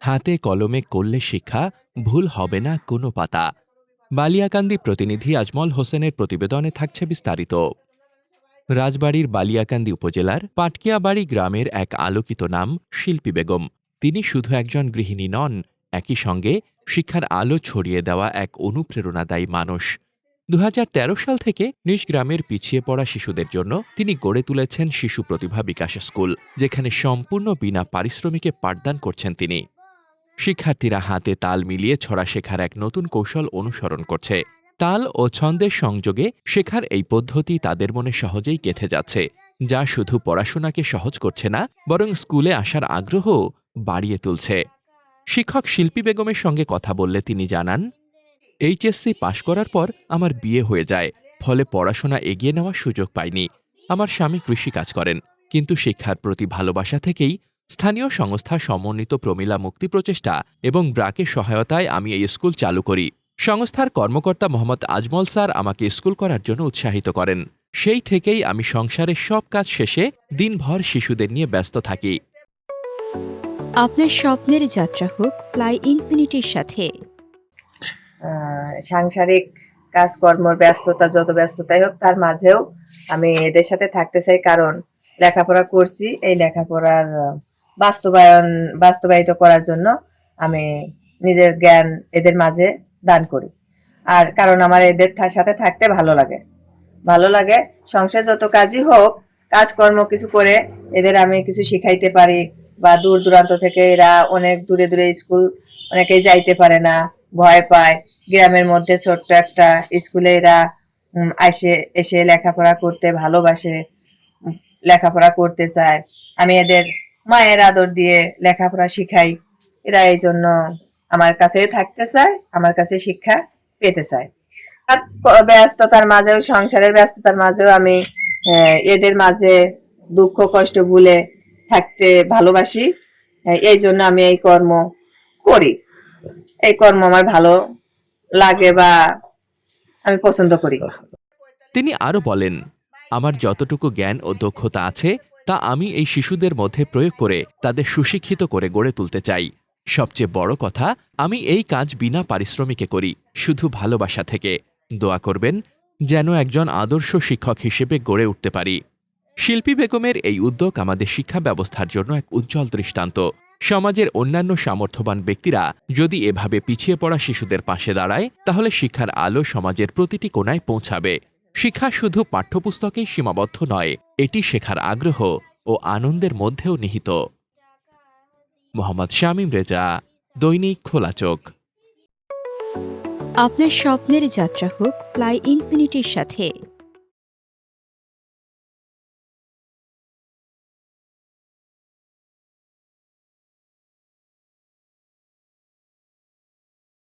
হাতে কলমে করলে শিক্ষা, ভুল হবে না কোনো পাতা। বালিয়াকান্দি প্রতিনিধি আজমল হোসেনের প্রতিবেদনে থাকছে বিস্তারিত। রাজবাড়ীর বালিয়াকান্দি উপজেলার পাটকিয়াবাড়ি গ্রামের এক আলোকিত নাম শিল্পী বেগম। তিনি শুধু একজন গৃহিণী নন, একই সঙ্গে শিক্ষার আলো ছড়িয়ে দেওয়া এক অনুপ্রেরণাদায়ী মানুষ। ২০১৩ সাল থেকে নিজ গ্রামের পিছিয়ে পড়া শিশুদের জন্য তিনি গড়ে তুলেছেন শিশু প্রতিভা বিকাশ স্কুল, যেখানে সম্পূর্ণ বিনা পারিশ্রমিকে পাঠদান করছেন তিনি। শিক্ষার্থীরা হাতে তাল মিলিয়ে ছড়া শেখার এক নতুন কৌশল অনুসরণ করছে। তাল ও ছন্দের সংযোগে শেখার এই পদ্ধতি তাদের মনে সহজেই গেঁথে যাচ্ছে, যা শুধু পড়াশোনাকে সহজ করছে না, বরং স্কুলে আসার আগ্রহ বাড়িয়ে তুলছে। শিক্ষক শিল্পী বেগমের সঙ্গে কথা বললে তিনি জানান, এইচএসসি পাশ করার পর আমার বিয়ে হয়ে যায়, ফলে পড়াশোনা এগিয়ে নেওয়ার সুযোগ পাইনি। আমার স্বামী কৃষিকাজ করেন, কিন্তু শিক্ষার প্রতি ভালোবাসা থেকেই স্থানীয় সংস্থা সমন্বিত প্রমিলা মুক্তি প্রচেষ্টা এবং ব্রাকের সহায়তায় আমি এই স্কুল চালু করি। সংস্থার কর্মকর্তা মোহাম্মদ আজমল স্যার আমাকে স্কুল করার জন্য উৎসাহিত করেন। সেই থেকেই আমি সংসারের সব কাজ শেষে দিনভর শিশুদের নিয়ে ব্যস্ত থাকি। আপনার স্বপ্নের যাত্রা হোক ফ্লাই ইনফিনিটির সাথে। সাংসারিক কাজকর্মর ব্যস্ততা, যত ব্যস্ততাই হোক, তার মাঝেও আমি এদের সাথে থাকতে চাই, কারণ লেখাপড়া করছি। এই লেখাপড়ার বাস্তবায়িত করার জন্য আমি নিজের জ্ঞান এদের মাঝে দান করি। আর কারণ আমার এদের সাথে থাকতে ভালো লাগে। সংসার যত কাজই হোক, কাজকর্ম কিছু করে এদের আমি কিছু শিখাইতে পারি। বা দূর দূরান্ত থেকে এরা অনেক দূরে দূরে স্কুল অনেকেই যাইতে পারে না, ভয় পায়। গ্রামের মধ্যে ছোট্ট একটা স্কুলে এরা এসে লেখাপড়া করতে ভালোবাসে, লেখাপড়া করতে চায়। আমি এদের মায়ের আদর দিয়ে লেখাপড়া শিখাই। এরা এই জন্য আমার কাছে থাকতে চায়, আমার কাছে শিক্ষা পেতে চায়। ব্যস্ততার মাঝেও, সংসারের ব্যস্ততার মাঝেও আমি এদের মাঝে দুঃখ কষ্ট ভুলে থাকতে ভালোবাসি। এই জন্য আমি এই কর্ম করি। এই কর্ম আমার ভালো লাগে বা আমি পছন্দ করি। তিনি আরও বলেন, আমার যতটুকু জ্ঞান ও দক্ষতা আছে তা আমি এই শিশুদের মধ্যে প্রয়োগ করে তাদের সুশিক্ষিত করে গড়ে তুলতে চাই। সবচেয়ে বড় কথা, আমি এই কাজ বিনা পারিশ্রমিকে করি, শুধু ভালোবাসা থেকে। দোয়া করবেন যেন একজন আদর্শ শিক্ষক হিসেবে গড়ে উঠতে পারি। শিল্পী বেগমের এই উদ্যোগ আমাদের শিক্ষা ব্যবস্থার জন্য এক উজ্জ্বল দৃষ্টান্ত। সমাজের অন্যান্য সামর্থ্যবান ব্যক্তিরা যদি এভাবে পিছিয়ে পড়া শিশুদের পাশে দাঁড়ায়, তাহলে শিক্ষার আলো সমাজের প্রতিটি কোণায় পৌঁছাবে। শিক্ষা শুধু পাঠ্যপুস্তকেই সীমাবদ্ধ নয়, এটি শেখার আগ্রহ ও আনন্দের মধ্যেও নিহিত। মোহাম্মদ শামীম রেজা, দৈনিক খোলা চোখ। আপনার স্বপ্নের যাত্রা হোক ফ্লাই ইনফিনিটির সাথে।